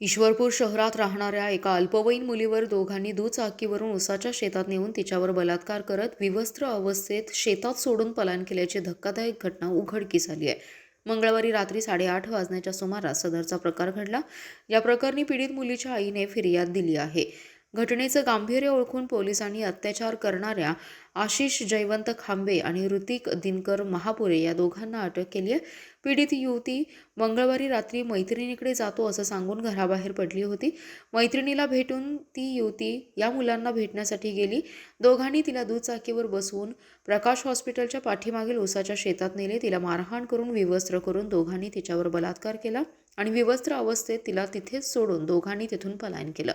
ईश्वरपूर शहरात राहणाऱ्या एका अल्पवयीन मुलीवर दोघांनी दुचाकीवरून उसाच्या शेतात नेऊन तिच्यावर बलात्कार करत विवस्त्र अवस्थेत शेतात सोडून पलायन केल्याची धक्कादायक घटना उघडकीस आली आहे। मंगळवारी रात्री 8:30 वाजण्याच्या सुमारास सदरचा प्रकार घडला। या प्रकरणी पीडित मुलीच्या आईने फिर्याद दिली आहे। घटनेचं गांभीर्य ओळखून पोलिसांनी अत्याचार करणाऱ्या आशिष जयवंत खांबे आणि ऋतिक दिनकर महापुरे या दोघांना अटक केली आहे। पीडित युवती मंगळवारी रात्री मैत्रिणीकडे जातो असं सांगून घराबाहेर पडली होती। मैत्रिणीला भेटून ती युवती या मुलांना भेटण्यासाठी गेली। दोघांनी तिला दुचाकीवर बसवून प्रकाश हॉस्पिटलच्या पाठीमागील उसाच्या शेतात नेले। तिला मारहाण करून विवस्त्र करून दोघांनी तिच्यावर बलात्कार केला आणि विवस्त्र अवस्थेत तिला तिथेच सोडून दोघांनी तिथून पलायन केलं।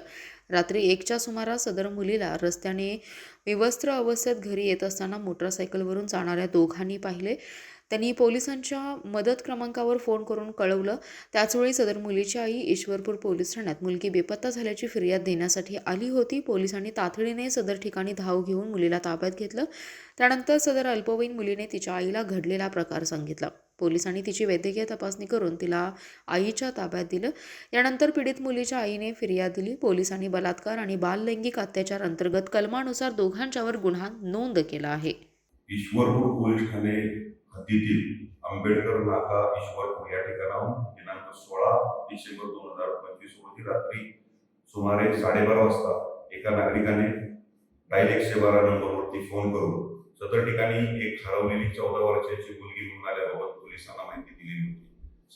रात्री 1च्या सुमारास सदर मुलीला रस्त्याने विवस्त्र अवस्थेत घरी येत असताना मोटरसायकलवरून जाणाऱ्या दोघांनी पाहिले। त्यांनी पोलिसांच्या मदत क्रमांकावर फोन करून कळवलं। त्याचवेळी सदर मुलीची आई ईश्वरपूर पोलीस ठाण्यात मुलगी बेपत्ता झाल्याची फिर्याद देण्यासाठी आली होती। पोलिसांनी तातडीने सदर ठिकाणी धाव घेऊन मुलीला ताब्यात घेतलं। त्यानंतर सदर अल्पवयीन मुलीने तिच्या आईला घडलेला प्रकार सांगितला। पोलिसांनी तिची वैद्यकीय तपासणी करून तिला आईच्या ताब्यात दिलं। यानंतर पीडित मुलीच्या आईने फिर्याद दिली। पोलिसांनी बलात्कार आणि बाललैंगिक अत्याचार अंतर्गत कलमानुसार दोघांच्यावर गुन्हा नोंद केला आहे। ईश्वरपूर पोलीस ठाणे हद्दीतील आंबेडकर नाका ईश्वरपूर या ठिकाणाहून दिनांक 16 डिसेंबर 2025 रोजी रात्री सुमारे 12:30 वाजता एका नागरिकाने डायल 112 नंबरवरती फोन करून सदर ठिकाणी एक हरवलेली 14 वर्षाची मुलगी मिळून आल्याबाबत पोलिसांना माहिती दिली होती।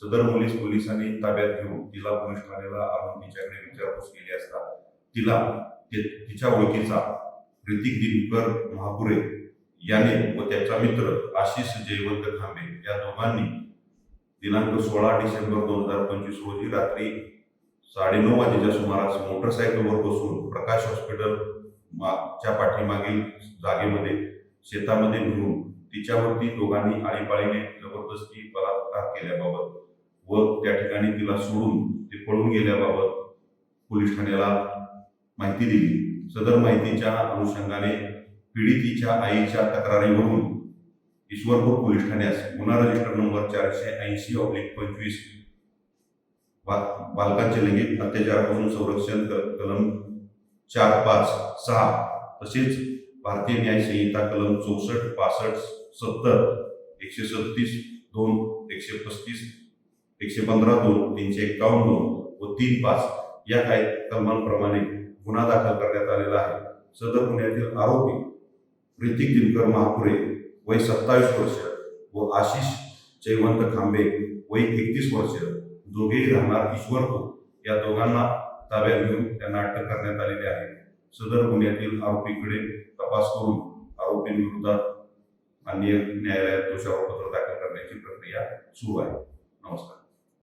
सदर मुलीस पोलिसांनी ताब्यात घेऊन तिला पोलीस ठाण्याला आणून तिच्याकडे विचारपूस केली असता तिला तिच्या ओळखीचा ऋतिक दिनकर महापुरे याने व त्याचा मित्र आशिष जयवंत खांबे या दोघांनी दिनांक 16 डिसेंबर 2025 रोजी रात्री 9:30 वाजेच्या सुमारास मोटरसायकलवर बसून प्रकाश हॉस्पिटल च्या पाठीमागील जागेमध्ये शेतामध्ये नेऊन तिच्यावरती दोघांनी आळीपाळीने जबरदस्ती बलात्कार केल्याबाबत व त्या ठिकाणी तिला सोडून ते पळून गेल्याबाबत पोलीस ठाण्याला माहिती दिली। सदर माहितीच्या अनुषंगाने पीडितीच्या आईच्या तक्रारीवरून ईश्वरपूर पोलीस ठाण्यास गुन्हा रजिस्टर नंबर 480/25 बालकांचे लैंगिक अत्याचारापासून संरक्षण कलम 456 तसेच भारतीय न्याय संहिता कलम 64, 65, 70, 137, 2, 135, 115(2), 351(2) व 3(5) या काही कलमांप्रमाणे गुन्हा दाखल करण्यात आलेला आहे। सदर गुन्ह्यातील आरोपी ऋतिक दिनकर महापुरे वय 27 वर्ष व आशिष जयवंत खांबे वय 31 वर्ष दोघेही राहणार ईश्वरपूर या दोघांना ताब्यात घेऊन त्यांना अटक करण्यात आलेली आहे। सदर गुन्ह्यातील आरोपीकडे तपास करून आरोपींविरोधात माननीय न्यायालयात दोषारोपपत्र दाखल करण्याची प्रक्रिया सुरू आहे। नमस्कार।